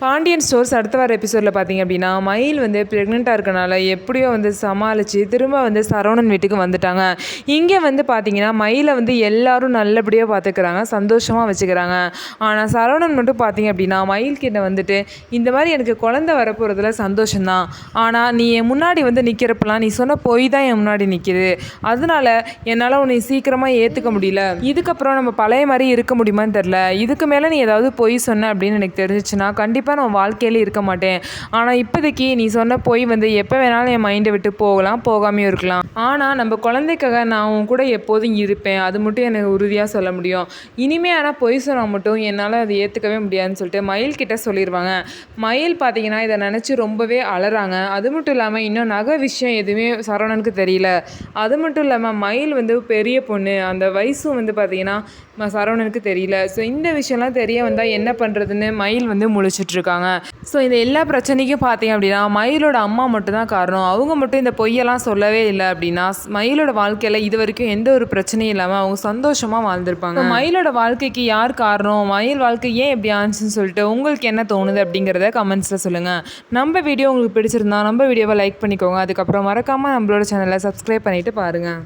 Pandian stores அடுத்த வார எபிசோடில் பார்த்தீங்க அப்படின்னா மயில் வந்து ப்ரெக்னெண்ட்டாக இருக்கனால எப்படியோ வந்து சமாளித்து திரும்ப வந்து சரவணன் வீட்டுக்கு வந்துட்டாங்க. இங்கே வந்து பார்த்தீங்கன்னா மயிலை வந்து எல்லாரும் நல்லபடியாக பார்த்துக்கிறாங்க, சந்தோஷமாக வச்சுக்கிறாங்க. ஆனால் சரவணன் மட்டும் பார்த்தீங்க அப்படின்னா மயில்கிட்ட வந்துட்டு இந்த மாதிரி எனக்கு குழந்தை வரப்போகிறதுல சந்தோஷம்தான், ஆனால் நீ என் முன்னாடி வந்து நிற்கிறப்பெல்லாம் நீ சொன்ன பொய் தான் என் முன்னாடி நிற்கிது, அதனால என்னால் உன்னை சீக்கிரமாக ஏற்றுக்க முடியல, இதுக்கப்புறம் நம்ம பழைய மாதிரி இருக்க முடியுமான்னு தெரில, இதுக்கு மேலே நீ ஏதாவது பொய் சொன்ன அப்படின்னு எனக்கு தெரிஞ்சிச்சுன்னா கண்டிப்பாக நான் வாழ்க்கையிலே இருக்க மாட்டேன். ஆனால் இப்போதைக்கு நீ சொன்ன பொய் வந்து எப்போ வேணாலும் என் மைண்டை விட்டு போகலாம், போகாமையும் இருக்கலாம். ஆனால் நம்ம குழந்தைக்காக நான் உன் கூட எப்போதும் இருப்பேன், அது மட்டும் எனக்கு உறுதியாக சொல்ல முடியும். இனிமே ஆனால் பொய் சொன்னால் மட்டும் என்னால் அதை ஏற்றுக்கவே முடியாதுன்னு சொல்லிட்டு மயில் கிட்ட சொல்லிடுவாங்க. மயில் பார்த்தீங்கன்னா இதை நினச்சி ரொம்பவே அலறாங்க. அது மட்டும் இல்லாமல் இன்னும் நகை விஷயம் எதுவுமே சரவணனுக்கு தெரியல. அது மட்டும் இல்லாமல் மயில் வந்து பெரிய பொண்ணு, அந்த வயசும் வந்து பார்த்தீங்கன்னா சரவணனுக்கு தெரியல. ஸோ இந்த விஷயம்லாம் தெரிய வந்தால் என்ன பண்ணுறதுன்னு மயில் வந்து முழிச்சிட்ருக்காங்க. ஸோ இந்த எல்லா பிரச்சனைக்கும் பார்த்தீங்க அப்படின்னா மயிலோட அம்மா மட்டும்தான் காரணம். அவங்க மட்டும் இந்த பொய்யெல்லாம் சொல்லவே இல்லை அப்படின்னா மயிலோட வாழ்க்கையில் இது வரைக்கும் எந்த ஒரு பிரச்சனையும் இல்லாமல் அவங்க சந்தோஷமாக வாழ்ந்திருப்பாங்க. மயிலோட வாழ்க்கைக்கு யார் காரணம், மயில் வாழ்க்கை ஏன் எப்படி ஆச்சுன்னு சொல்லிட்டு உங்களுக்கு என்ன தோணுது அப்படிங்கிறத கமெண்ட்ஸில் சொல்லுங்கள். நம்ம வீடியோ உங்களுக்கு பிடிச்சிருந்தா நம்ம வீடியோவை லைக் பண்ணிக்கோங்க. அதுக்கப்புறம் மறக்காமல் நம்மளோட சேனலை சப்ஸ்கிரைப் பண்ணிவிட்டு பாருங்கள்.